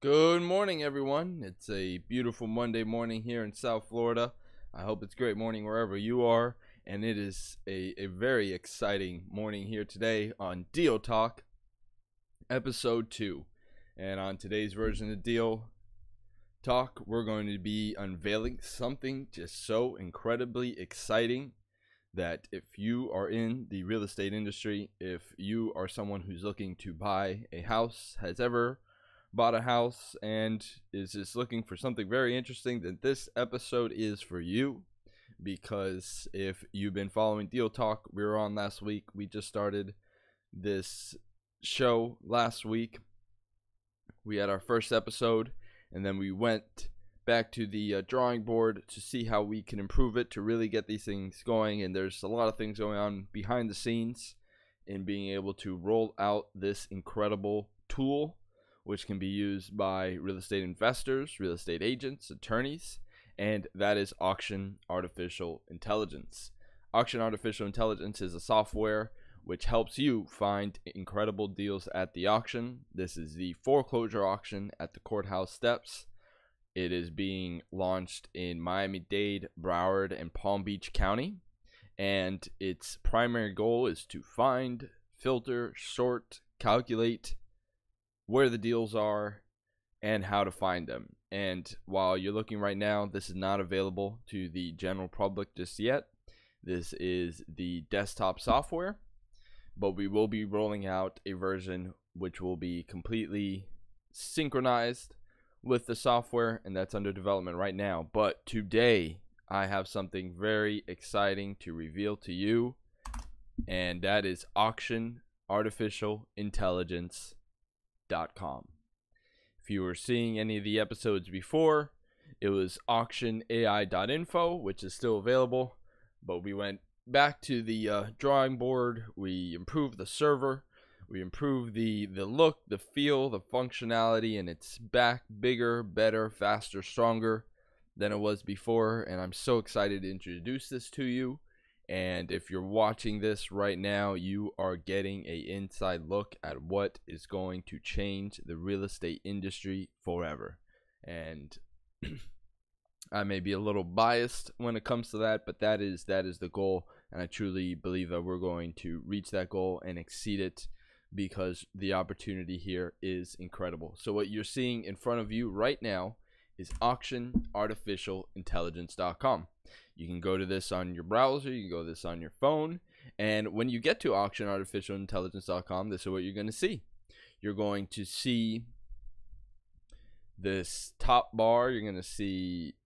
Good morning, everyone. It's a beautiful Monday morning here in South Florida. I hope it's a great morning wherever you are. And it is a very exciting morning here today on Deal Talk, episode 2. And on today's version of Deal Talk, we're going to be unveiling something just so incredibly exciting that if you are in the real estate industry, if you are someone who's looking to buy a house, has ever bought a house, and is just looking for something very interesting, then this episode is for you. Because if you've been following Deal Talk, we were on last week. We just started this show last week. We had our first episode, and then we went back to the drawing board to see how we can improve it to really get these things going. And there's a lot of things going on behind the scenes in being able to roll out this incredible tool, which can be used by real estate investors, real estate agents, attorneys, and that is Auction Artificial Intelligence. Auction Artificial Intelligence is a software which helps you find incredible deals at the auction. This is the foreclosure auction at the courthouse steps. It is being launched in Miami-Dade, Broward, and Palm Beach County, and its primary goal is to find, filter, sort, calculate where the deals are and how to find them. And while you're looking right now, this is not available to the general public just yet. This is the desktop software, but we will be rolling out a version which will be completely synchronized with the software, and that's under development right now. But today I have something very exciting to reveal to you, and that is Auction Artificial Intelligence. If you were seeing any of the episodes before, it was auctionai.info, which is still available, but we went back to the drawing board. We improved the server, we improved the look, the feel, the functionality, and it's back bigger, better, faster, stronger than it was before. And I'm so excited to introduce this to you. And if you're watching this right now, you are getting an inside look at what is going to change the real estate industry forever. And I may be a little biased when it comes to that, but that is the goal. And I truly believe that we're going to reach that goal and exceed it, because the opportunity here is incredible. So what you're seeing in front of you right now is auctionartificialintelligence.com. You can go to this on your browser, you can go to this on your phone, and when you get to auctionartificialintelligence.com, this is what you're going to see. You're going to see this top bar, you're going to see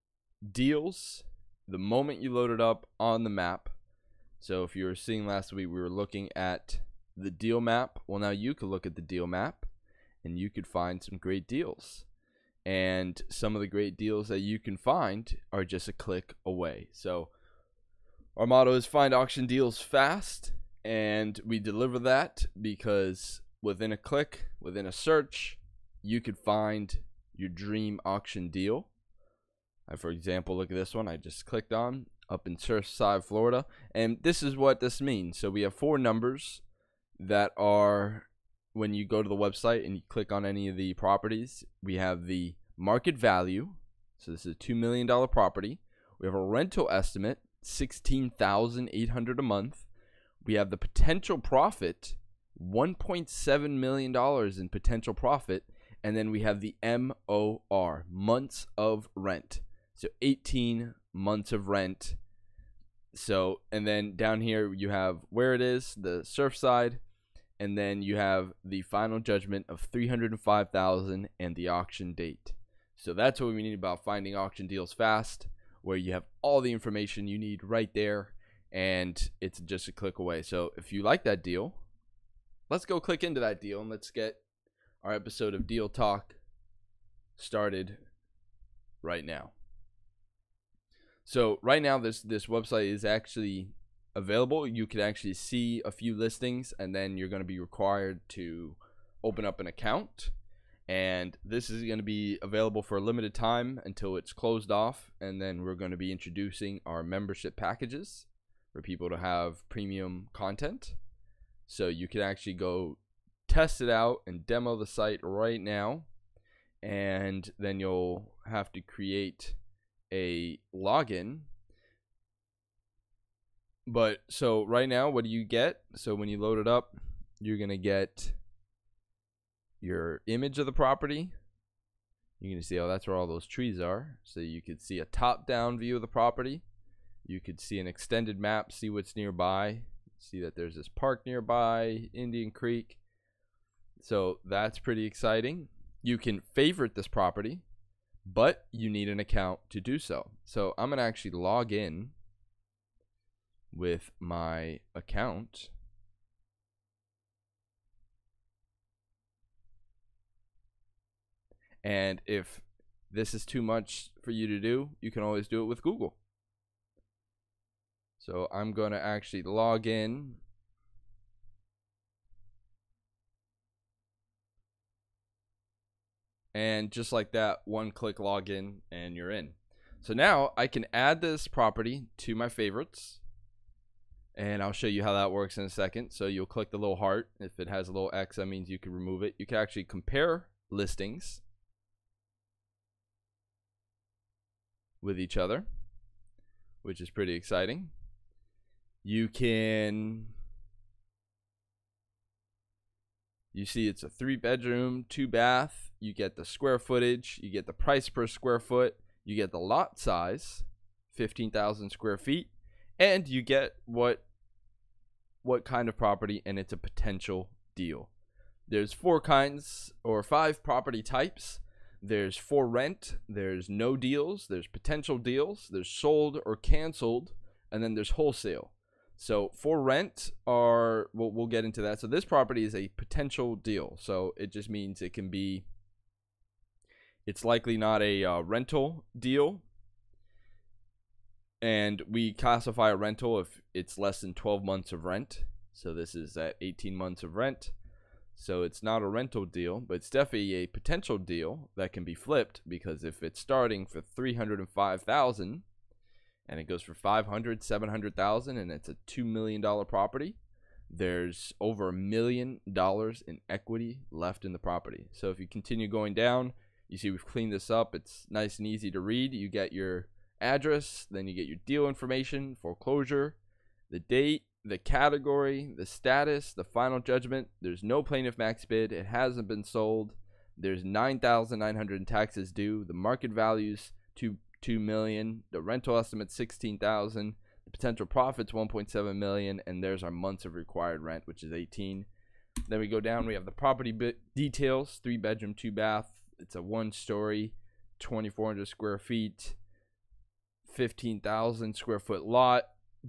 deals the moment you load it up on the map. So if you were seeing last week, we were looking at the deal map. Well, now you could look at the deal map and you could find some great deals. And some of the great deals that you can find are just a click away. So our motto is find auction deals fast, and we deliver that because within a click, within a search, you could find your dream auction deal. For example, look at this one I just clicked on up in Surfside, Florida, and this is what this means. So we have 4 numbers that are, when you go to the website and you click on any of the properties, we have the market value. So this is a $2 million property. We have a rental estimate, $16,800 a month. We have the potential profit, $1.7 million in potential profit. And then we have the MOR, months of rent. So 18 months of rent. So, and then down here you have where it is, the Surfside. And then you have the final judgment of $305,000 and the auction date. So that's what we need about finding auction deals fast, where you have all the information you need right there, and it's just a click away. So if you like that deal, let's go click into that deal and let's get our episode of Deal Talk started right now. So right now this website is actually available. You can actually see a few listings, and then you're going to be required to open up an account, and this is going to be available for a limited time until it's closed off. And then we're going to be introducing our membership packages for people to have premium content, so you can actually go test it out and demo the site right now. and then you'll have to create a login. But so right now, what do you get? So when you load it up, you're gonna get your image of the property. You're gonna see, oh, that's where all those trees are. So you could see a top-down view of the property. You could see an extended map, see what's nearby. See that there's this park nearby, Indian Creek. So that's pretty exciting. You can favorite this property, but you need an account to do so. So I'm gonna actually log in with my account. And if this is too much for you to do, you can always do it with Google. So I'm going to actually log in. And just like that, one click login and you're in. So now I can add this property to my favorites. And I'll show you how that works in a second. So you'll click the little heart. If it has a little X, that means you can remove it. You can actually compare listings with each other, which is pretty exciting. You can, you see it's a 3-bedroom, 2-bath. You get the square footage, you get the price per square foot, you get the lot size, 15,000 square feet, and you get what kind of property, and it's a potential deal. There's 4 kinds or 5 property types. There's for rent, there's no deals, there's potential deals, there's sold or canceled, and then there's wholesale. So for rent are, we'll get into that. So this property is a potential deal. So it just means it can be, it's likely not a rental deal. And we classify a rental if it's less than 12 months of rent. So this is at 18 months of rent. So it's not a rental deal, but it's definitely a potential deal that can be flipped, because if it's starting for $305,000 and it goes for $500,000, $700,000, and it's a $2 million property, there's over $1 million in equity left in the property. So if you continue going down, you see we've cleaned this up. It's nice and easy to read. You get your address, then you get your deal information, foreclosure, the date, the category, the status, the final judgment. There's no plaintiff max bid. It hasn't been sold. There's $9,900 in taxes due. The market value's $2 million. The rental estimate $16,000. The potential profit's $1.7 million. And there's our months of required rent, which is 18. Then we go down. We have the property details: 3-bedroom, 2-bath. It's a 1-story, 2,400 square feet, 15,000 square foot lot.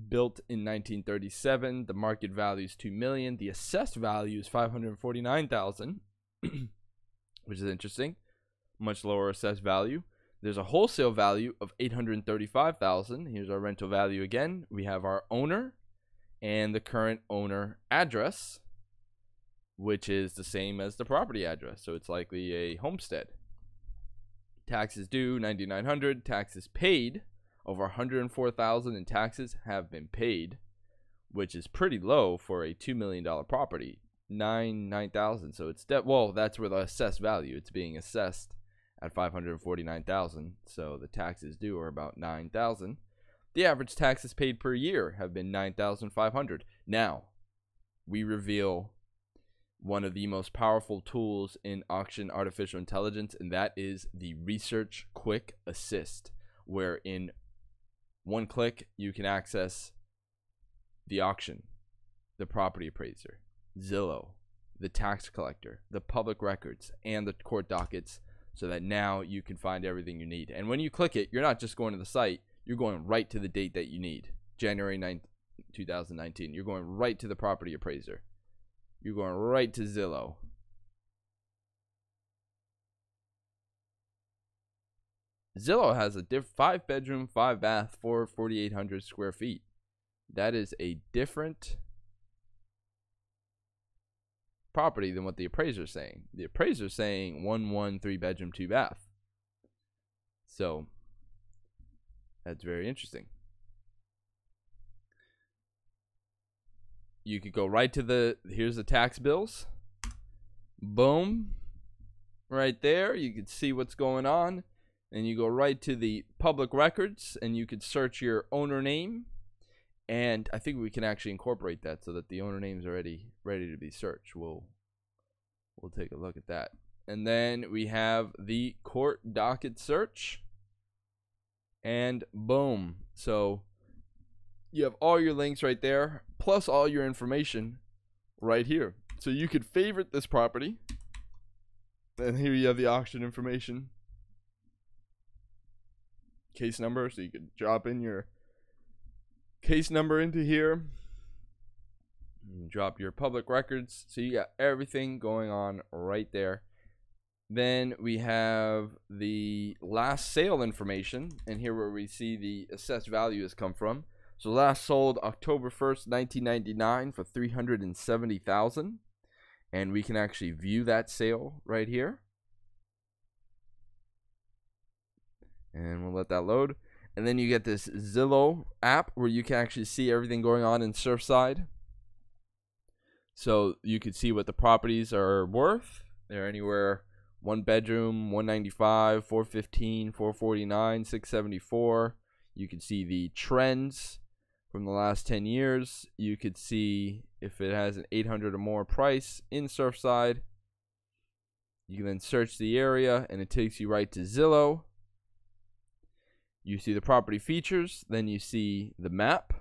Built in 1937. The market value is $2 million. The assessed value is $549,000, which is interesting. Much lower assessed value. There's a wholesale value of $835,000. Here's our rental value again. We have our owner and the current owner address, which is the same as the property address. So it's likely a homestead. Taxes due $9,900. Taxes paid, over $104,000 in taxes have been paid, which is pretty low for a $2 million property. $9,000. So it's well, that's where the assessed value. It's being assessed at $549,000. So the taxes due are about $9,000. The average taxes paid per year have been $9,500. Now, we reveal one of the most powerful tools in auction artificial intelligence, and that is the Research Quick Assist, where in one click you can access the auction, the property appraiser, Zillow, the tax collector, the public records, and the court dockets, so that now you can find everything you need. And when you click it, you're not just going to the site, you're going right to the date that you need. January 9th, 2019. You're going right to the property appraiser. You're going right to Zillow. Zillow has a 5-bedroom, 5-bath, 4,800 square feet. That is a different property than what the appraiser is saying. The appraiser is saying 3-bedroom, 2-bath. So that's very interesting. You could go right to here's the tax bills. Boom. right there. You can see what's going on. And you go right to the public records and you could search your owner name. And I think we can actually incorporate that so that the owner name is already ready to be searched. We'll take a look at that. And then we have the court docket search. And boom. So you have all your links right there, plus all your information right here. So you could favorite this property. And here you have the auction information. Case number, so you could drop in your case number into here. Drop your public records. So you got everything going on right there. Then we have the last sale information, and here where we see the assessed value has come from. So last sold October 1st, 1999 for $370,000, and we can actually view that sale right here. And we'll let that load. And then you get this Zillow app where you can actually see everything going on in Surfside. So you could see what the properties are worth. They're anywhere 1 bedroom, 195, 415, 449, 674. You could see the trends from the last 10 years. You could see if it has an 800 or more price in Surfside. You can then search the area and it takes you right to Zillow. You see the property features, then you see the map.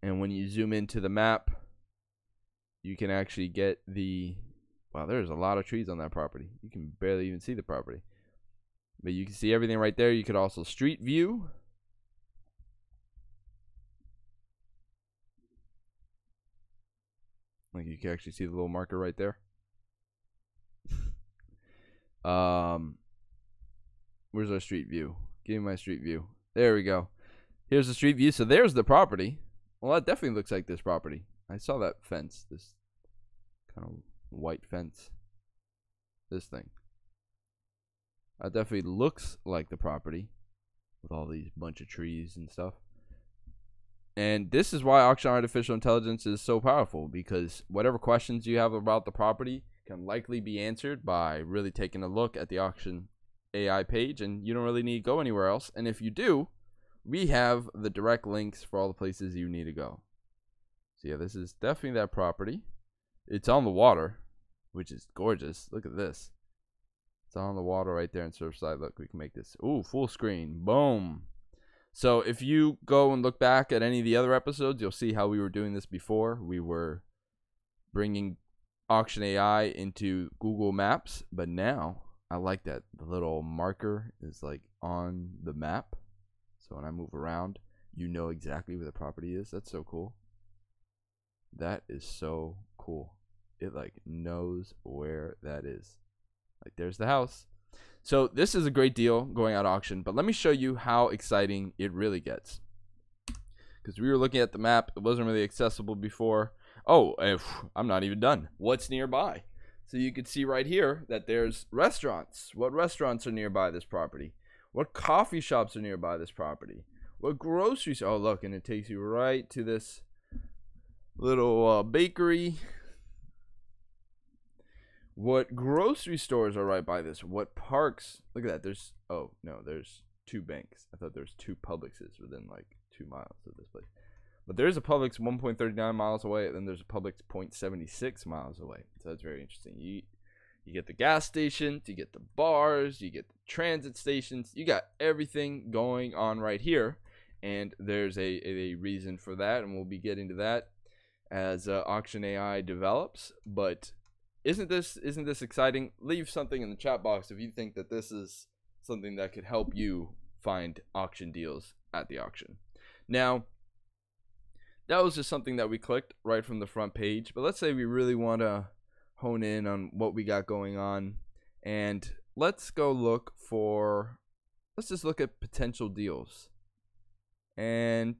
And when you zoom into the map, you can actually get the, wow, there's a lot of trees on that property. You can barely even see the property. But you can see everything right there. You could also street view. Like you can actually see the little marker right there. Where's our street view? Give me my street view. There we go. Here's the street view. So there's the property. Well, that definitely looks like this property. I saw that fence. This kind of white fence. This thing. That definitely looks like the property. With all these bunch of trees and stuff. And this is why auction artificial intelligence is so powerful. Because whatever questions you have about the property can likely be answered by really taking a look at the auction AI page, and you don't really need to go anywhere else. And if you do, we have the direct links for all the places you need to go. So yeah, this is definitely that property. It's on the water, which is gorgeous. Look at this. It's on the water right there in Surfside. Look, we can make this, ooh, full screen. Boom. So if you go and look back at any of the other episodes, you'll see how we were doing this before. We were bringing auction AI into Google Maps, but now I like that the little marker is like on the map. So when I move around, you know exactly where the property is. That's so cool. That is so cool. It like knows where that is. Like there's the house. So this is a great deal going out auction, but let me show you how exciting it really gets. Because we were looking at the map, it wasn't really accessible before. Oh, I'm not even done. What's nearby? So you can see right here that there's restaurants. What restaurants are nearby this property? What coffee shops are nearby this property? What groceries? Oh, look, and it takes you right to this little bakery. What grocery stores are right by this? What parks? Look at that. There's, oh, no, there's 2 banks. I thought there's 2 Publixes within like 2 miles of this place. But there's a Publix 1.39 miles away, and then there's a Publix 0.76 miles away. So that's very interesting. You get the gas stations, you get the bars, you get the transit stations. You got everything going on right here. And there's a reason for that, and we'll be getting to that as Auction AI develops. But isn't this exciting? Leave something in the chat box if you think that this is something that could help you find auction deals at the auction. Now, that was just something that we clicked right from the front page. But let's say we really want to hone in on what we got going on. And let's go look for, let's just look at potential deals. And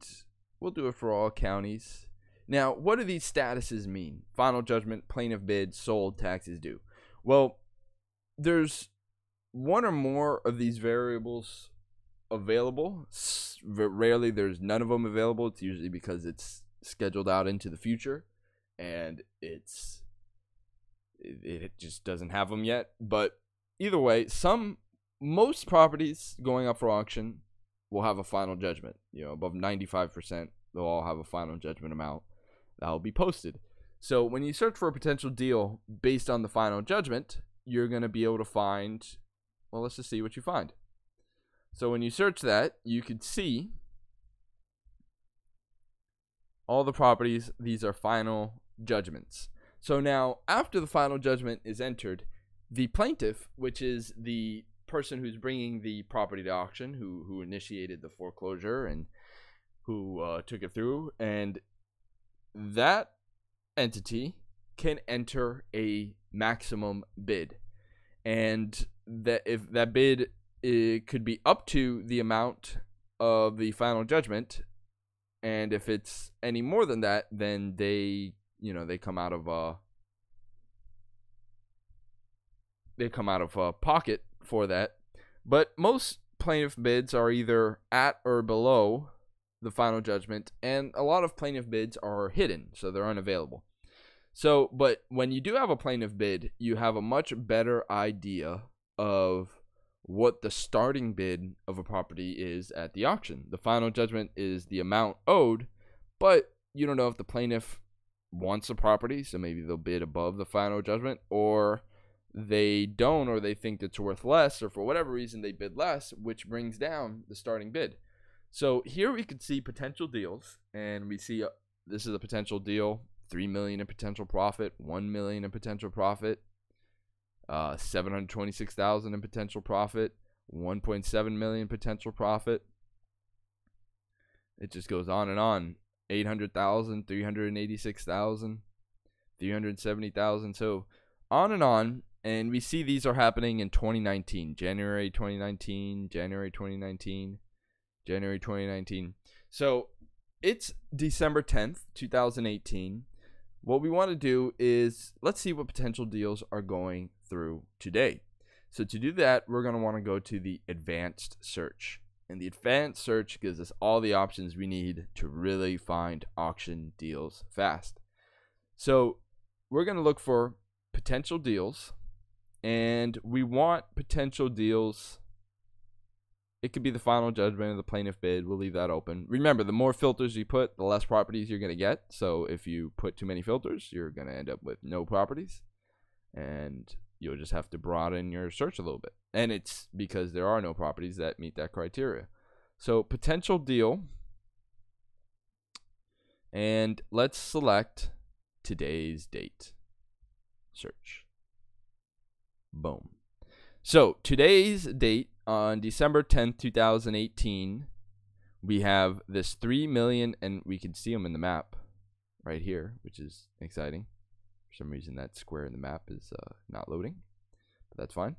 we'll do it for all counties. Now, what do these statuses mean? Final judgment, plaintiff bid, sold, taxes due. Well, there's one or more of these variables available. Rarely there's none of them available. It's usually because it's scheduled out into the future and it just doesn't have them yet. But either way, most properties going up for auction will have a final judgment. Above 95%, they'll all have a final judgment amount that will be posted. So when you search for a potential deal based on the final judgment, you're going to be able to find, well, let's just see what you find. So when you search that, you could see all the properties. These are final judgments. So now, after the final judgment is entered, the plaintiff, which is the person who's bringing the property to auction, who initiated the foreclosure and who took it through, and that entity can enter a maximum bid, and that if that bid, it could be up to the amount of the final judgment, and if it's any more than that, then they come out of pocket for that. But most plaintiff bids are either at or below the final judgment, and a lot of plaintiff bids are hidden, so they're unavailable. So, but when you do have a plaintiff bid, you have a much better idea of what the starting bid of a property is at the auction. The final judgment is the amount owed, but you don't know if the plaintiff wants a property, so maybe they'll bid above the final judgment, or they don't, or they think it's worth less, or for whatever reason they bid less, which brings down the starting bid. So here we could see potential deals, and we see this is a potential deal: $3 million in potential profit, $1 million in potential profit, $726,000 in potential profit, $1.7 million potential profit. It just goes on and on. $800,000, $386,000, $370,000. So on and on. And we see these are happening in 2019, January 2019, January 2019, January 2019. So it's December 10th, 2018. What we want to do is let's see what potential deals are going through today. So to do that, we're going to want to go to the advanced search. And the advanced search gives us all the options we need to really find auction deals fast. So we're going to look for potential deals, and we want potential deals. It could be the final judgment of the plaintiff bid. We'll leave that open. Remember, the more filters you put, the less properties you're going to get. So if you put too many filters, you're going to end up with no properties, and you'll just have to broaden your search a little bit. And it's because there are no properties that meet that criteria. So potential deal, and let's select today's date. Search. Boom. So today's date, on December 10th, 2018, we have this 3 million, and we can see them in the map right here, which is exciting. For some reason, that square in the map is not loading, but that's fine.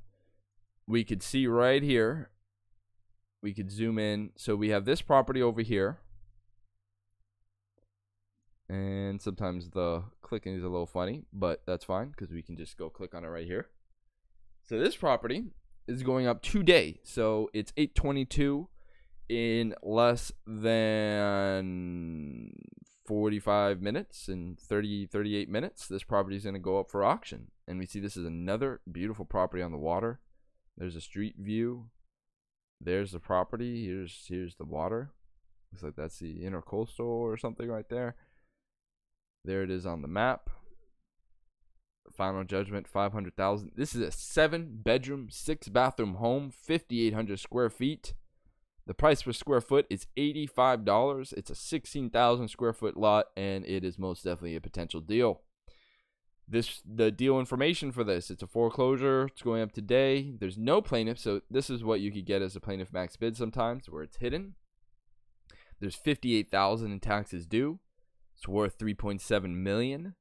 We could see right here. We could zoom in. So we have this property over here. And sometimes the clicking is a little funny, but that's fine because we can just go click on it right here. So this property is going up today. So it's 8:22 in less than 45 minutes and 38 minutes. This property is going to go up for auction. And we see this is another beautiful property on the water. There's a street view. There's the property. Here's the water. Looks like that's the intercoastal or something right there. There it is on the map. Final judgment, $500,000. This is a 7-bedroom, 6-bathroom home, 5,800 square feet. The price per square foot is $85. It's a 16,000 square foot lot, and it is most definitely a potential deal. The deal information for this: it's a foreclosure. It's going up today. There's no plaintiff, so this is what you could get as a plaintiff max bid sometimes, where it's hidden. There's $58,000 in taxes due. It's worth $3.7 million.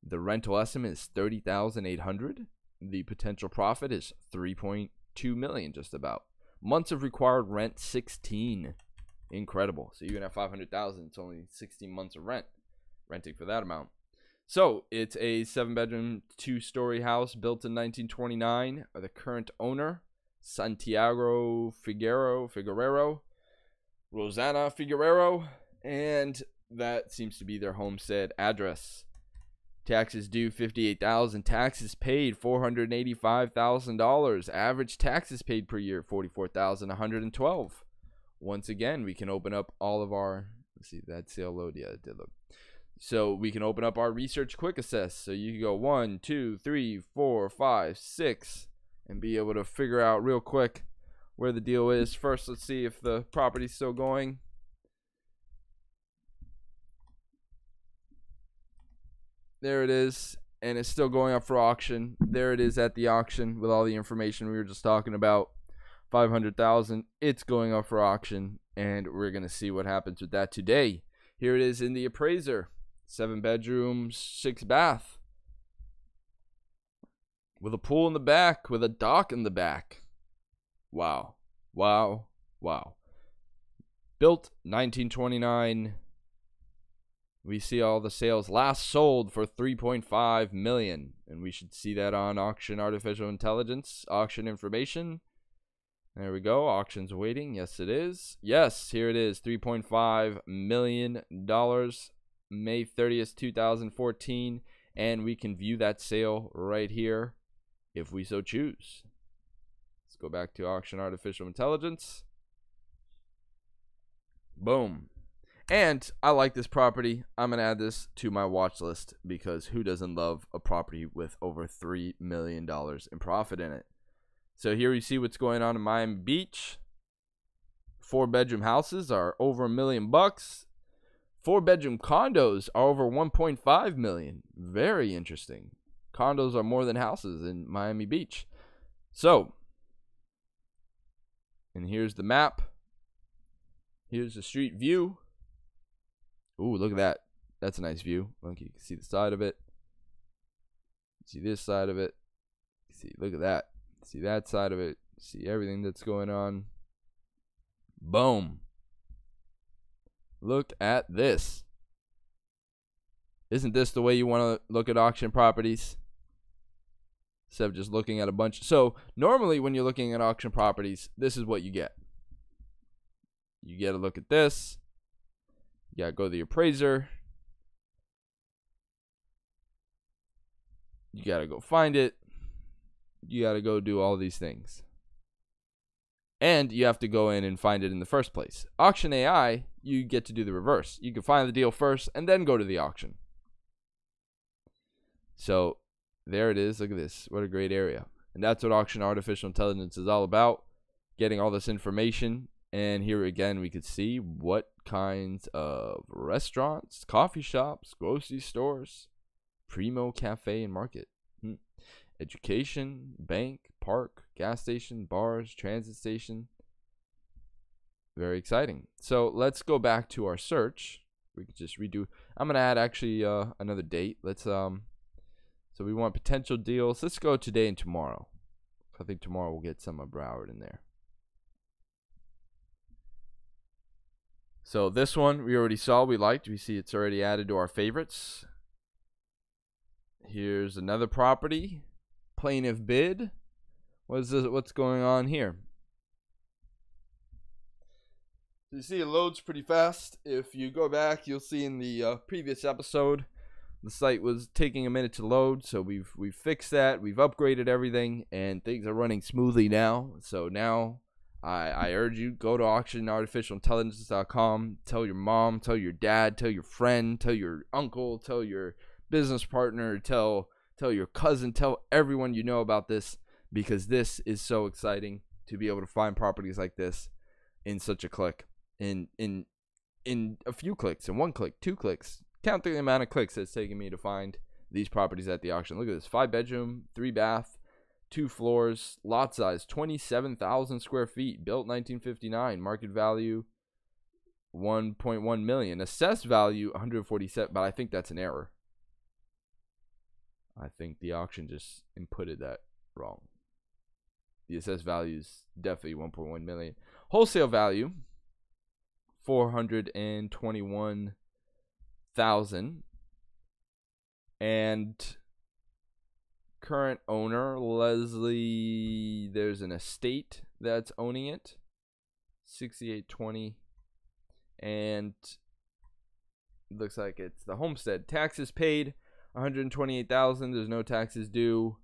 The rental estimate is $30,800. The potential profit is $3.2 million, just about. Months of required rent, 16. Incredible. So you're gonna have $500,000. It's only 16 months of renting for that amount. So it's a 7-bedroom, 2-story house built in 1929. The current owner, Santiago Figuerero, Rosanna Figuerero, and that seems to be their homestead address. Taxes due $58,000. Taxes paid $485,000. Average taxes paid per year $44,112. Once again, we can open up all of our, let's see, that sale load. Yeah, it did load. So we can open up our research quick assess. So you can go 1, 2, 3, 4, 5, 6 and be able to figure out real quick where the deal is. First, let's see if the property's still going. There it is, and it's still going up for auction. There it is at the auction with all the information we were just talking about. $500,000. It's going up for auction, and we're gonna see what happens with that today. Here it is in the appraiser. 7 bedrooms, 6 bath, with a pool in the back, with a dock in the back. Wow, wow, wow. Built 1929. We see all the sales last sold for $3.5 million, and we should see that on auction artificial intelligence, auction information. There we go. Auction's waiting. Yes, it is. Yes, here it is. $3.5 million, May 30th, 2014, and we can view that sale right here if we so choose. Let's go back to auction artificial intelligence. Boom. And I like this property. I'm going to add this to my watch list because who doesn't love a property with over $3 million in profit in it? So here you see what's going on in Miami Beach. 4-bedroom houses are over $1 million. 4-bedroom condos are over $1.5 million. Very interesting. Condos are more than houses in Miami Beach. So, and here's the map. Here's the street view. Ooh, look at that. That's a nice view. Look, you can see the side of it. See this side of it. See, look at that. See that side of it. See everything that's going on. Boom. Look at this. Isn't this the way you want to look at auction properties? Instead of just looking at a bunch. So normally when you're looking at auction properties, this is what you get. You get a look at this. You gotta go to the appraiser. You gotta go find it. You gotta go do all these things. And you have to go in and find it in the first place. Auction AI, you get to do the reverse. You can find the deal first and then go to the auction. So there it is. Look at this. What a great area. And that's what auction artificial intelligence is all about. Getting all this information. And here again, we could see what kinds of restaurants, coffee shops, grocery stores, Primo Cafe and Market, education, bank, park, gas station, bars, transit station. Very exciting. So let's go back to our search. We could just redo. I'm gonna add actually another date. Let's so we want potential deals. Let's go today and tomorrow. I think tomorrow we'll get some of Broward in there. So this one we already saw, we liked. We see it's already added to our favorites. Here's another property. Plaintiff bid. What is this? What's going on here? So you see it loads pretty fast. If you go back, you'll see in the previous episode, the site was taking a minute to load. So we've fixed that. We've upgraded everything, and things are running smoothly now. So now I urge you, go to auctionartificialintelligence.com. Tell your mom, tell your dad, tell your friend, tell your uncle, tell your business partner, tell your cousin, tell everyone you know about this, because this is so exciting to be able to find properties like this in such a click, in a few clicks, in 1 click, 2 clicks. Count the amount of clicks it's taking me to find these properties at the auction. Look at this. 5-bedroom, 3 bath, 2 floors, lot size 27,000 square feet, built 1959, market value $1.1 million, assessed value 147, but I think that's an error. I think the auction just inputted that wrong. The assessed value is definitely 1.1 million. Wholesale value 421,000, and current owner Leslie, there's an estate that's owning it, 6820, and it looks like it's the homestead. Taxes paid $128,000. There's no taxes due.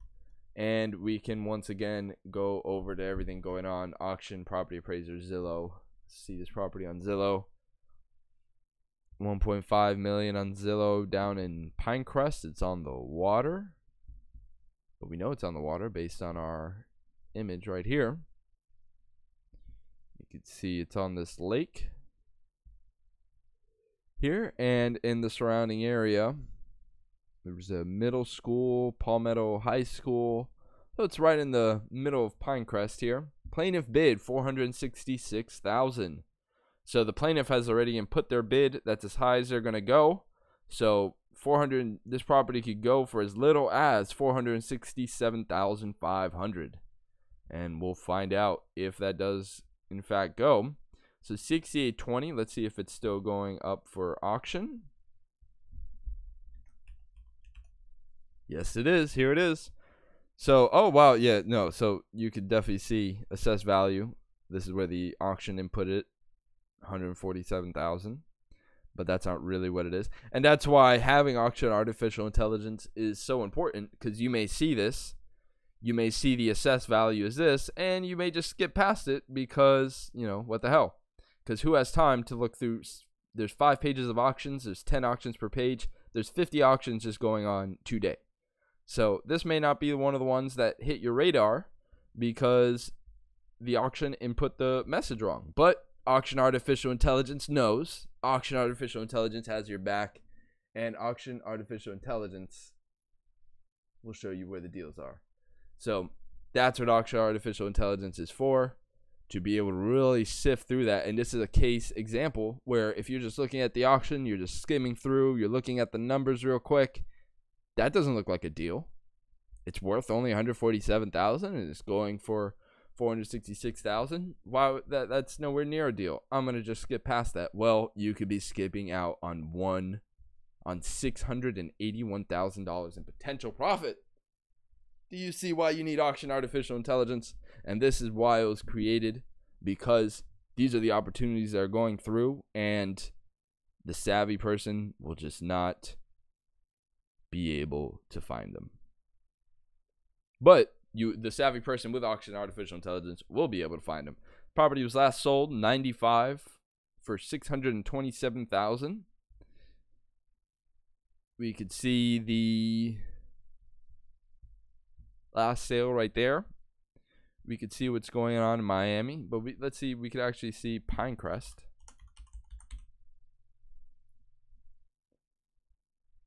And we can once again go over to everything going on. Auction, property appraiser, Zillow. See this property on Zillow. 1.5 million on Zillow down in Pinecrest. It's on the water. But we know it's on the water based on our image right here. You can see it's on this lake here, and in the surrounding area there's a middle school, Palmetto High School. So it's right in the middle of Pinecrest here. Plaintiff bid $466,000. So the plaintiff has already input their bid. That's as high as they're going to go. So this property could go for as little as $467,500. And we'll find out if that does in fact go. So 6820, let's see if it's still going up for auction. Yes, it is. Here it is. So, oh wow, yeah, no, so you could definitely see assessed value. This is where the auction input it, 147,000. But that's not really what it is. And that's why having auction artificial intelligence is so important, because you may see this. You may see the assessed value is this, and you may just skip past it because, you know, what the hell? Because who has time to look through? There's 5 pages of auctions. There's 10 auctions per page. There's 50 auctions just going on today. So this may not be one of the ones that hit your radar because the auction input the message wrong. But auction artificial intelligence knows. Auction artificial intelligence has your back. And auction artificial intelligence will show you where the deals are. So that's what auction artificial intelligence is for, to be able to really sift through that. And this is a case example where if you're just looking at the auction, you're just skimming through, you're looking at the numbers real quick, that doesn't look like a deal. It's worth only $147,000 and it's going for $466,000. Wow, that's nowhere near a deal. I'm gonna just skip past that. Well, you could be skipping out on $681,000 in potential profit. Do you see why you need auction artificial intelligence? And this is why it was created, because these are the opportunities that are going through, and the savvy person will just not be able to find them. But the savvy person with auction artificial intelligence will be able to find them. Property was last sold 95 for $627,000. We could see the last sale right there. We could see what's going on in Miami, but let's see. We could actually see Pinecrest.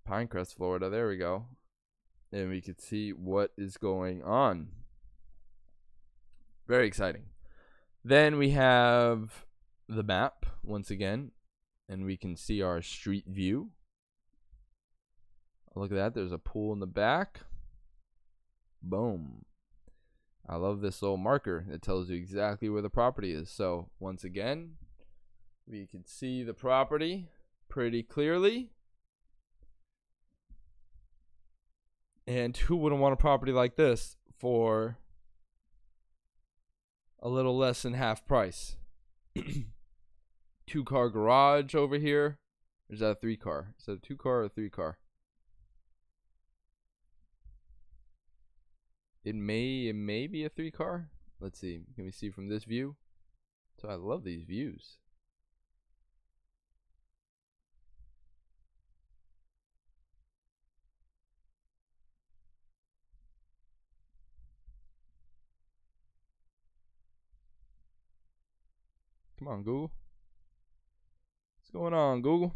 Pinecrest, Florida. There we go. And we could see what is going on. Very exciting. Then we have the map once again, and we can see our street view. Look at that. There's a pool in the back. Boom. I love this little marker that tells you exactly where the property is. So once again, we can see the property pretty clearly. And who wouldn't want a property like this for a little less than half price? 2-car garage over here. Or is that a 3-car? Is that a 2-car or a 3-car? It may be a 3-car. Let's see. Can we see from this view? So I love these views. Come on, Google. What's going on, Google?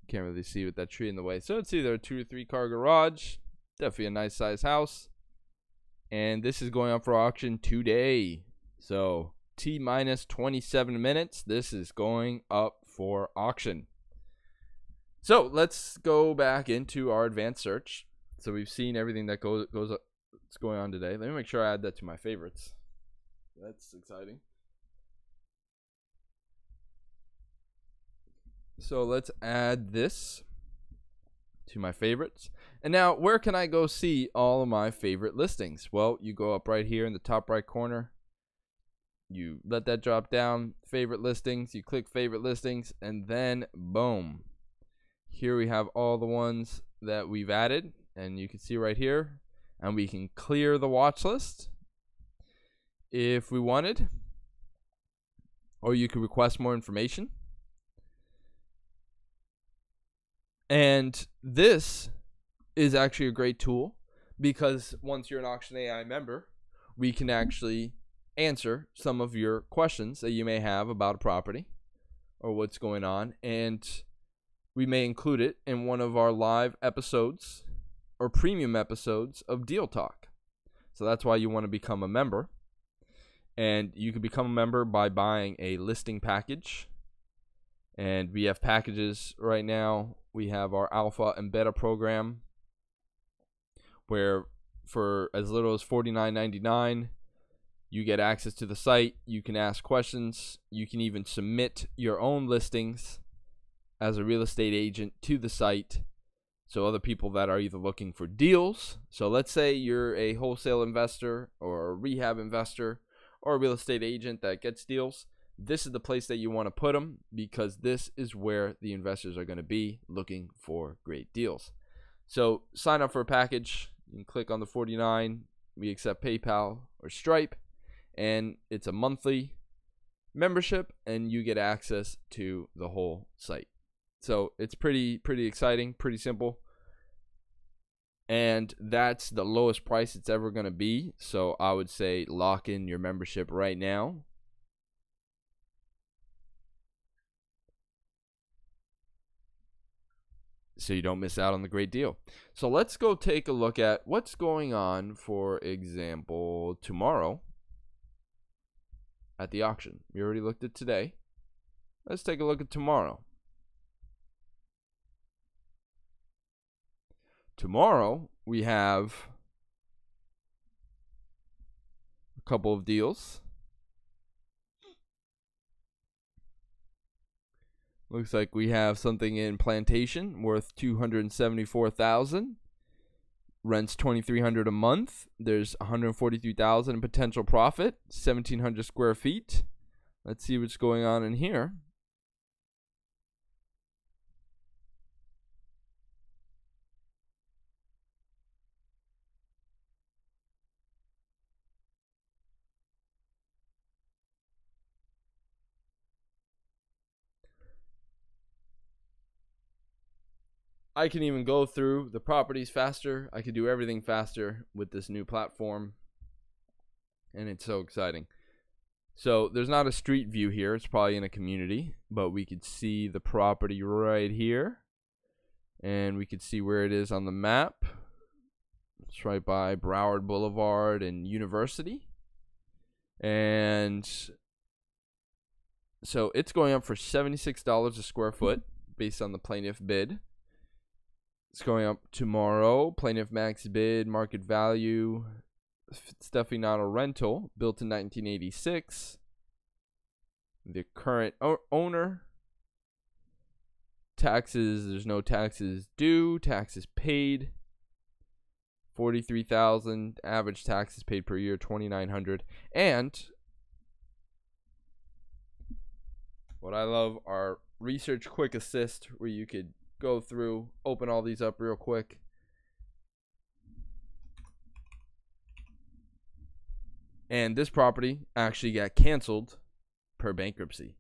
Can't really see with that tree in the way. So it's either a 2 or 3-car garage. Definitely a nice size house. And this is going up for auction today. So T-minus 27 minutes. This is going up for auction. So let's go back into our advanced search. So we've seen everything that goes up, what's going on today. Let me make sure I add that to my favorites. That's exciting. So let's add this to my favorites. And now, where can I go see all of my favorite listings? Well, you go up right here in the top right corner. You let that drop down, favorite listings, you click favorite listings, and then boom. Here we have all the ones that we've added, and you can see right here, and we can clear the watch list if we wanted, or you could request more information. And this is actually a great tool because once you're an Auction AI member, we can actually answer some of your questions that you may have about a property or what's going on, and we may include it in one of our live episodes or premium episodes of DealTalk. So that's why you want to become a member. And you can become a member by buying a listing package. And we have packages right now. We have our alpha and beta program where for as little as $49.99, you get access to the site. You can ask questions. You can even submit your own listings as a real estate agent to the site. So other people that are either looking for deals. So let's say you're a wholesale investor or a rehab investor or a real estate agent that gets deals. This is the place that you want to put them because this is where the investors are going to be looking for great deals. So sign up for a package. You can click on the 49. We accept PayPal or Stripe, and it's a monthly membership, and you get access to the whole site. So it's pretty exciting, pretty simple, and that's the lowest price it's ever going to be. So I would say lock in your membership right now. So you don't miss out on the great deal. So let's go take a look at what's going on, for example, tomorrow at the auction. We already looked at today. Let's take a look at tomorrow. Tomorrow we have a couple of deals. Looks like we have something in Plantation worth $274,000. Rents $2,300 a month. There's $143,000 in potential profit. 1,700 square feet. Let's see what's going on in here. I can even go through the properties faster. I can do everything faster with this new platform, and it's so exciting. So there's not a street view here. It's probably in a community, but we could see the property right here, and we could see where it is on the map. It's right by Broward Boulevard and University, and so it's going up for $76 a square foot based on the plaintiff bid. It's going up tomorrow. Plaintiff max bid, market value. It's definitely not a rental. Built in 1986. The current owner. Taxes, there's no taxes due. Taxes paid, $43,000. Average taxes paid per year, $2,900. And what I love are Research Quick Assist, where you could go through, open all these up real quick. And this property actually got canceled per bankruptcy.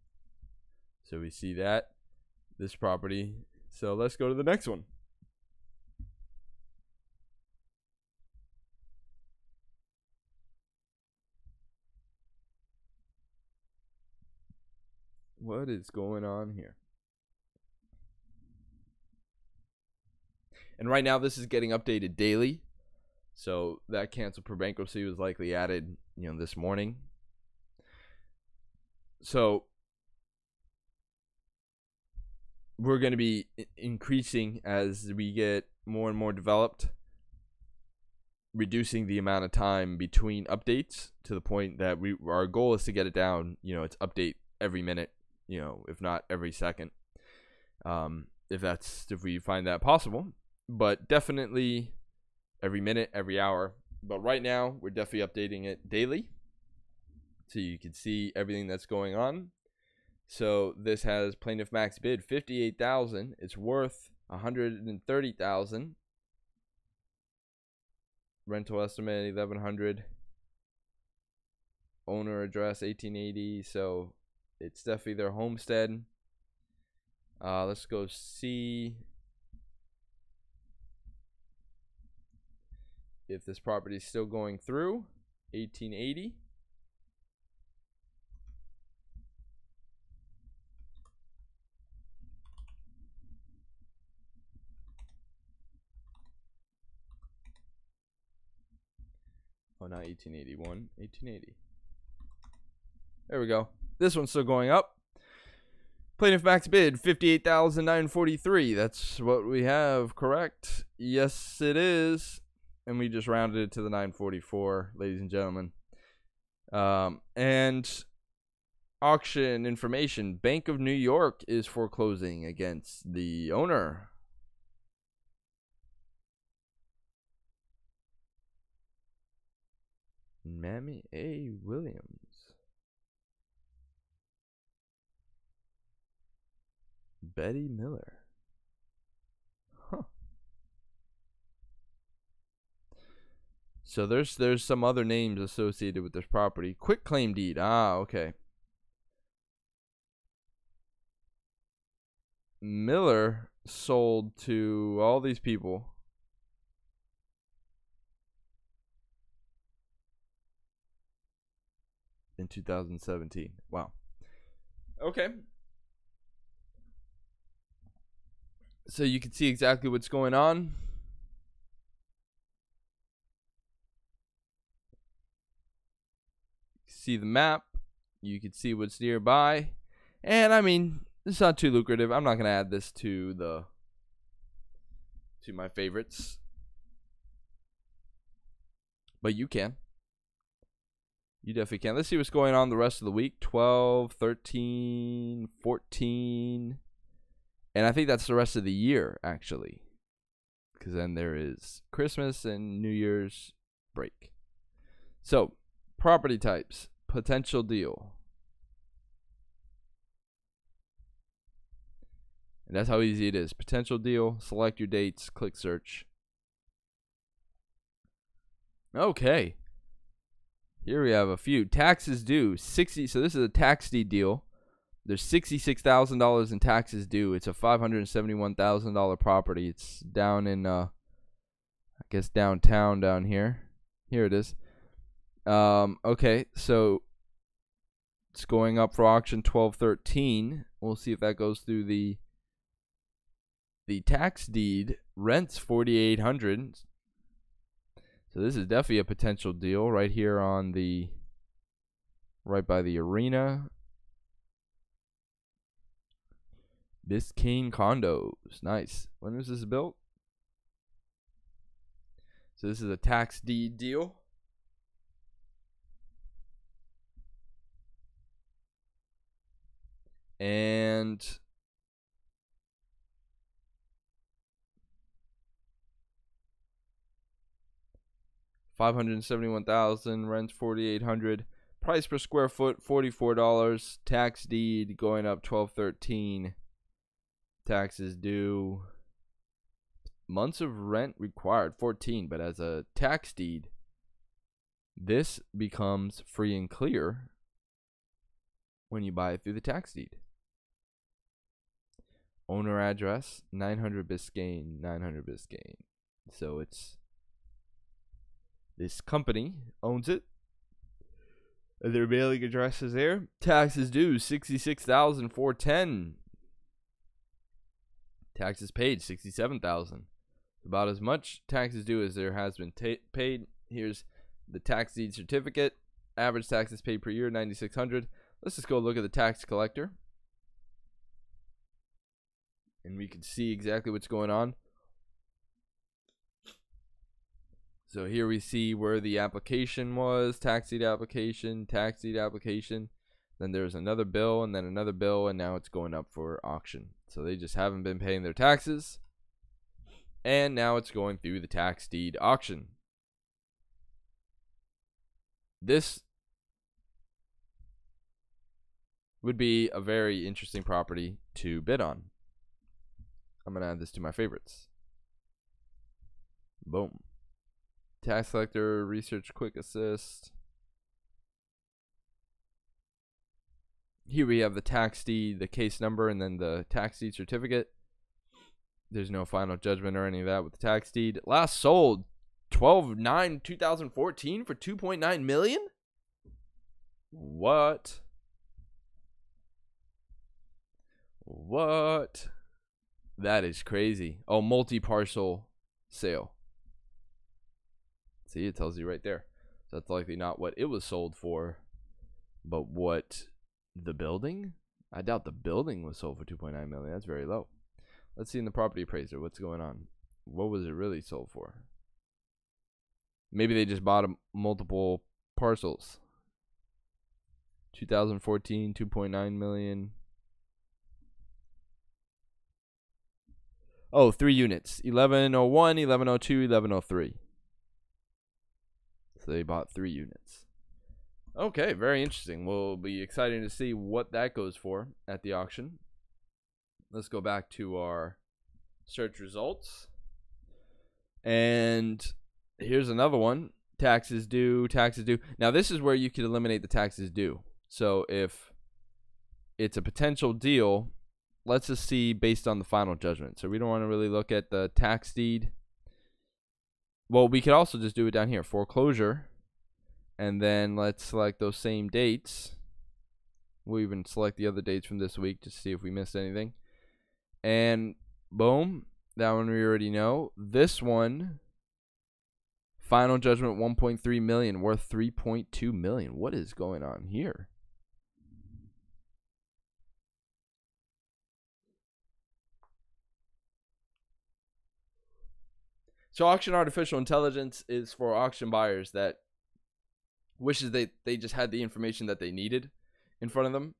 So we see that, this property. So let's go to the next one. What is going on here? And right now this is getting updated daily. So that cancel per bankruptcy was likely added, this morning. So we're going to be increasing as we get more and more developed, reducing the amount of time between updates to the point that our goal is to get it down, it's update every minute, if not every second, if we find that possible. But definitely every minute, every hour. But right now, we're definitely updating it daily. so you can see everything that's going on. So this has plaintiff max bid $58,000. It's worth $130,000. Rental estimate $1,100. Owner address 1880. So it's definitely their homestead. Let's go see if this property is still going through. 1880. Oh, not 1881, 1880. There we go. This one's still going up. Plaintiff max bid $58,943. That's what we have, correct? Yes, it is. And we just rounded it to the 944, ladies and gentlemen. And auction information. Bank of New York is foreclosing against the owner. Mammy A. Williams. Betty Miller. Huh. So there's some other names associated with this property. Quick claim deed. Ah, okay. Miller sold to all these people. In 2017. Wow. Okay. So you can see exactly what's going on. See the map. You can see what's nearby. And I mean, it's not too lucrative. I'm not going to add this to my favorites. But you can. You definitely can. Let's see what's going on the rest of the week. 12, 13, 14. And I think that's the rest of the year, actually. Because then there is Christmas and New Year's break. So, property types. Potential deal. And that's how easy it is. Potential deal. Select your dates. Click search. Okay. Here we have a few. Taxes due. 60. So this is a tax deed deal. There's $66,000 in taxes due. It's a $571,000 property. It's down in, I guess downtown down here. Here it is. Okay, so it's going up for auction 12/13. We'll see if that goes through the tax deed. Rents $4,800. So this is definitely a potential deal right here on right by the arena. Biscayne condos. Nice. When was this built? So this is a tax deed deal. And $571,000, rents $4,800, price per square foot $44, tax deed going up 12/13, taxes due, months of rent required 14, but as a tax deed, this becomes free and clear when you buy it through the tax deed. Owner address 900 Biscayne, 900 Biscayne. So it's this company owns it. And their mailing address is there. Taxes due $66,410. Taxes paid $67,000. About as much taxes due as there has been paid. Here's the tax deed certificate. Average taxes paid per year $9,600. Let's just go look at the tax collector. And we can see exactly what's going on. So here we see where the application was, tax deed application, tax deed application. Then there's another bill and then another bill, and now it's going up for auction. So they just haven't been paying their taxes. And now it's going through the tax deed auction. This would be a very interesting property to bid on. I'm going to add this to my favorites. Boom. Tax collector, research, quick assist. Here we have the tax deed, the case number, and then the tax deed certificate. There's no final judgment or any of that with the tax deed. Last sold 12/9/2014 for $2.9 million. What? What? That is crazy. Oh, multi-parcel sale. See, it tells you right there. So that's likely not what it was sold for, but what the building? I doubt the building was sold for $2.9 million. That's very low. Let's see in the property appraiser what's going on. What was it really sold for? Maybe they just bought multiple parcels. 2014, $2.9 million. Oh, 3 units. 1101, 1102, 1103. So they bought 3 units. Okay, very interesting. We'll be excited to see what that goes for at the auction. Let's go back to our search results. And here's another one. Taxes due, taxes due. Now, this is where you could eliminate the taxes due. So if it's a potential deal, let's just see based on the final judgment. So we don't want to really look at the tax deed. Well, we could also just do it down here, foreclosure, and then let's select those same dates. We'll even select the other dates from this week to see if we missed anything. And boom, that one we already know. This one, final judgment 1.3 million, worth 3.2 million. What is going on here? So auction artificial intelligence is for auction buyers that wishes they just had the information that they needed in front of them,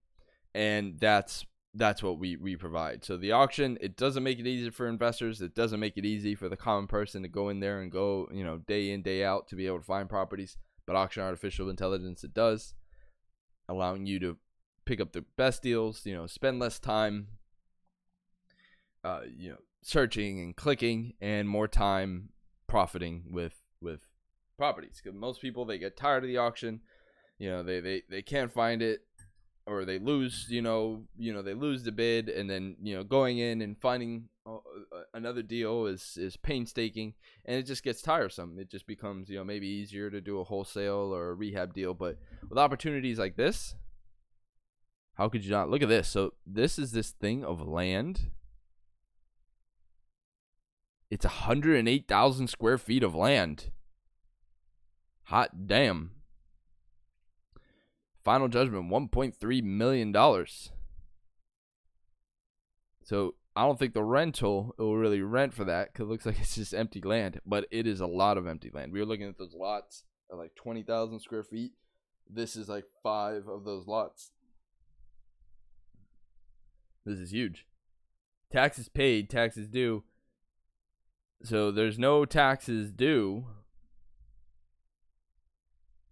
and that's what we provide. So the auction, it doesn't make it easy for investors. It doesn't make it easy for the common person to go in there and go, day in, day out to be able to find properties. But auction artificial intelligence, it does, allowing you to pick up the best deals, spend less time, searching and clicking, and more time profiting with properties. Because most people, they get tired of the auction, they can't find it, or they lose, they lose the bid, and then going in and finding another deal is painstaking, and it just gets tiresome. It just becomes maybe easier to do a wholesale or a rehab deal. But with opportunities like this, how could you not? Look at this. So this is this thing of land. It's 108,000 square feet of land. Hot damn. Final judgment, $1.3 million. So I don't think the rental will really rent for that, because it looks like it's just empty land. But it is a lot of empty land. We were looking at those lots at like 20,000 square feet. This is like 5 of those lots. This is huge. Taxes paid, taxes due. So there's no taxes due.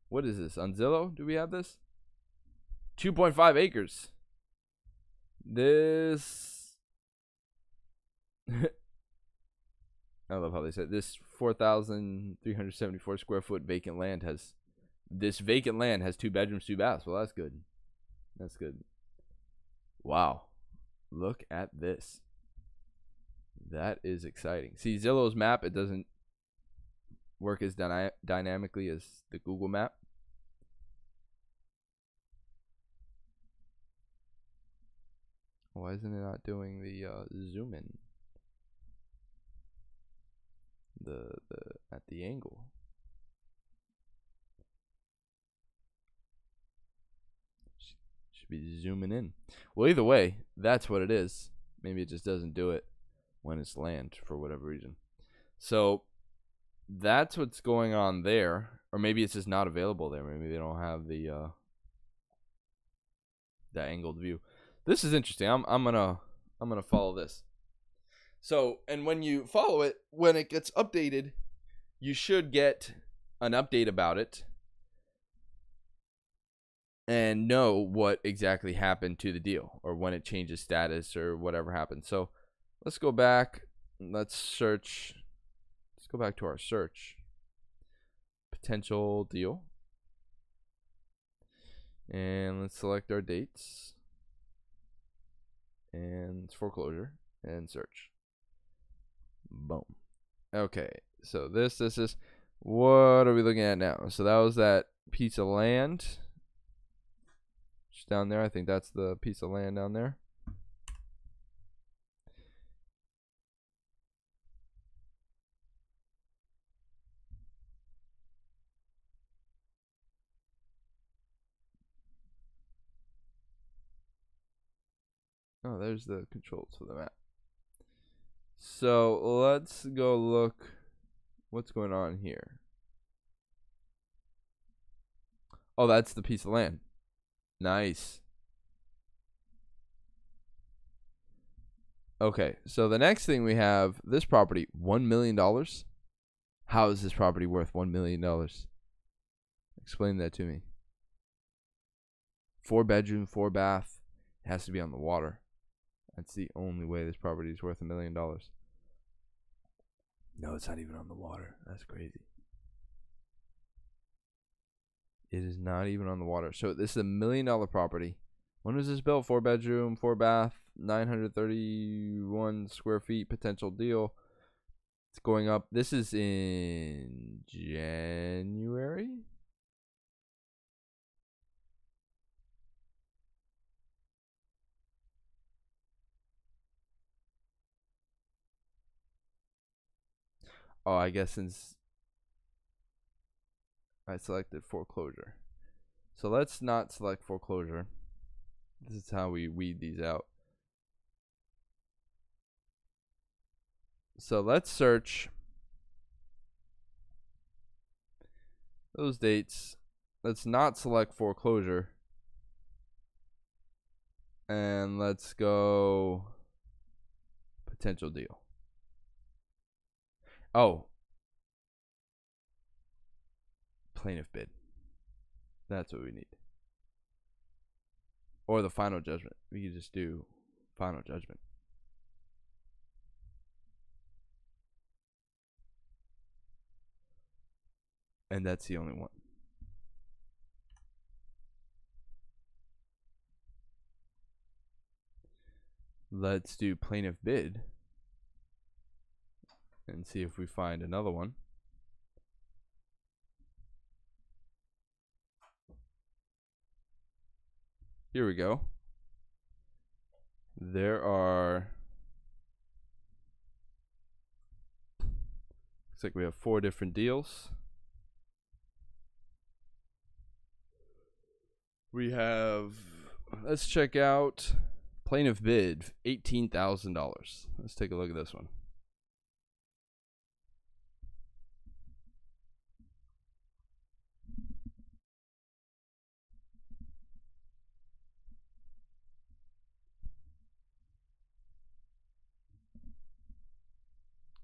What is this? On Zillow, do we have this? 2.5 acres. This. I love how they said this 4,374 square foot vacant land has. This vacant land has 2 bedrooms, 2 baths. Well, that's good. That's good. Wow. Look at this. That is exciting. See, Zillow's map, it doesn't work as dynamically as the Google map. Why isn't it not doing the zoom in? The at the angle. Should be zooming in. Well, either way, that's what it is. Maybe it just doesn't do it when it's land for whatever reason. So that's what's going on there. Or maybe it's just not available there. Maybe they don't have the angled view. This is interesting. I'm gonna follow this. So, and when you follow it, when it gets updated, you should get an update about it and know what exactly happened to the deal or when it changes status or whatever happened. So let's go back. Let's search. Let's go back to our search. Potential deal. And let's select our dates. And it's foreclosure and search. Boom. Okay. So this is what are we looking at now? So that was that piece of land. Just down there. I think that's the piece of land down there. Oh, there's the controls for the map. So let's go look what's going on here. Oh, that's the piece of land. Nice. Okay, so the next thing we have, this property, $1 million. How is this property worth $1 million? Explain that to me. 4-bedroom, 4-bath. It has to be on the water. That's the only way this property is worth $1 million. No, it's not even on the water. That's crazy. It is not even on the water. So this is a $1 million property. When was this built? 4-bedroom, 4-bath, 931 square feet. Potential deal. It's going up. This is in January. Oh, I guess since I selected foreclosure. So let's not select foreclosure. This is how we weed these out. So let's search those dates. Let's not select foreclosure. And let's go potential deal. Oh. Plaintiff bid. That's what we need. Or the final judgment. We could just do final judgment. And that's the only one. Let's do plaintiff bid and see if we find another one. Here we go. There are, looks like we have 4 different deals. We have, let's check out plaintiff bid, $18,000. Let's take a look at this one.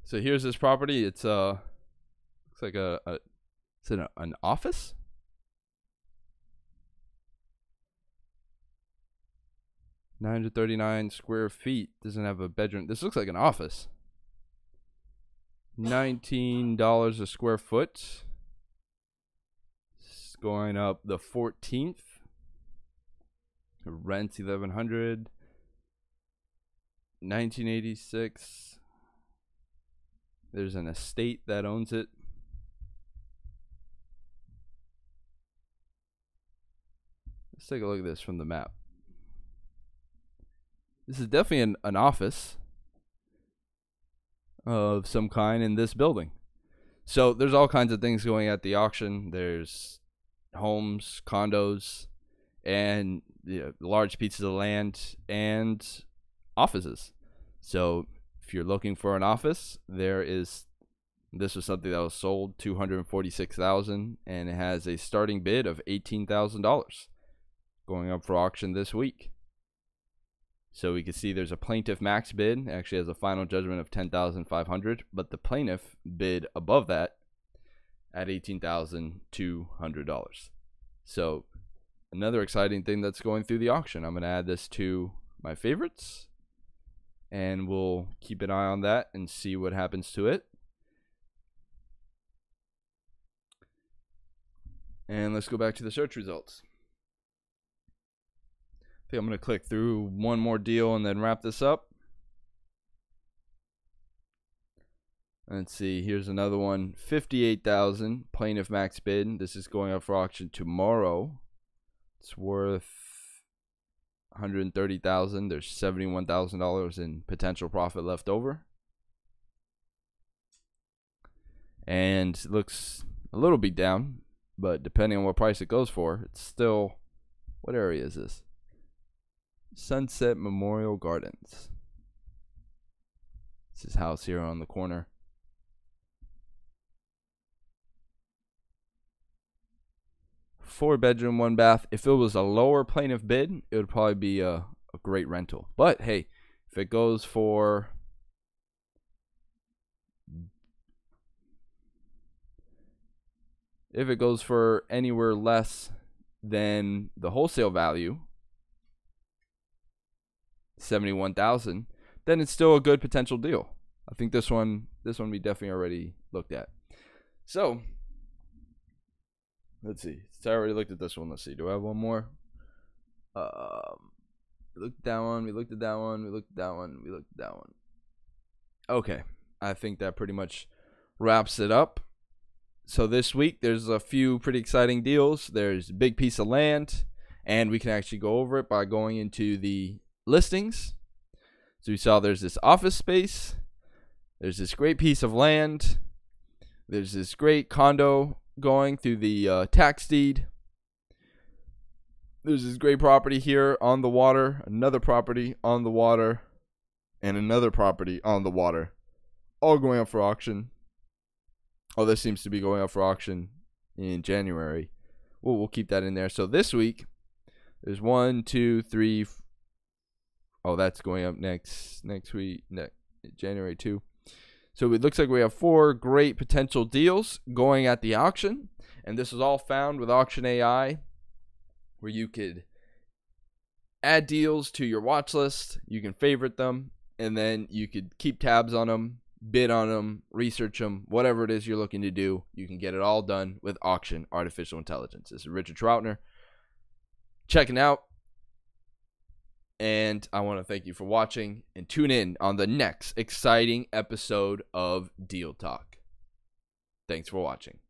So here's this property. It's looks like it's an office. $939 square feet. Doesn't have a bedroom. This looks like an office. $19 a square foot. It's going up the 14th. Rent's $1,100. 1986. There's an estate that owns it. Let's take a look at this from the map. This is definitely an office of some kind in this building. So there's all kinds of things going at the auction. There's homes, condos, and large pieces of land and offices. So if you're looking for an office, this was something that was sold $246,000, and it has a starting bid of $18,000 going up for auction this week. So we can see there's a plaintiff max bid. It actually has a final judgment of $10,500, but the plaintiff bid above that at $18,200. So another exciting thing that's going through the auction. I'm going to add this to my favorites, and we'll keep an eye on that and see what happens to it. And let's go back to the search results. I think I'm going to click through one more deal and then wrap this up. Let's see, here's another one, 58,000 plaintiff max bid. This is going up for auction tomorrow. It's worth 130,000. There's $71,000 in potential profit left over. And it looks a little beat down, but depending on what price it goes for, it's still, what area is this? Sunset Memorial Gardens. It's his house here on the corner. Four bedroom, one bath. If it was a lower plaintiff bid, it would probably be a great rental. But hey, if it goes for anywhere less than the wholesale value, 71,000, then it's still a good potential deal. I think this one we definitely already looked at. So let's see. So I already looked at this one. Let's see. Do I have one more? We looked at that one. We looked at that one. We looked at that one. We looked at that one. Okay. I think that pretty much wraps it up. So this week, there's a few pretty exciting deals. There's a big piece of land, and we can actually go over it by going into the listings. So we saw there's this office space. There's this great piece of land. There's this great condo going through the tax deed. There's this great property here on the water, another property on the water, and another property on the water, all going up for auction. Oh, this seems to be going up for auction in January. We'll keep that in there. So this week, there's 1, 2, 3. Oh, that's going up next week, January 2. So it looks like we have 4 great potential deals going at the auction. And this is all found with Auction AI, where you could add deals to your watch list. You can favorite them, and then you could keep tabs on them, bid on them, research them, whatever it is you're looking to do. You can get it all done with Auction Artificial Intelligence. This is Richard Troutner checking out. And I want to thank you for watching, and tune in on the next exciting episode of Deal Talk. Thanks for watching.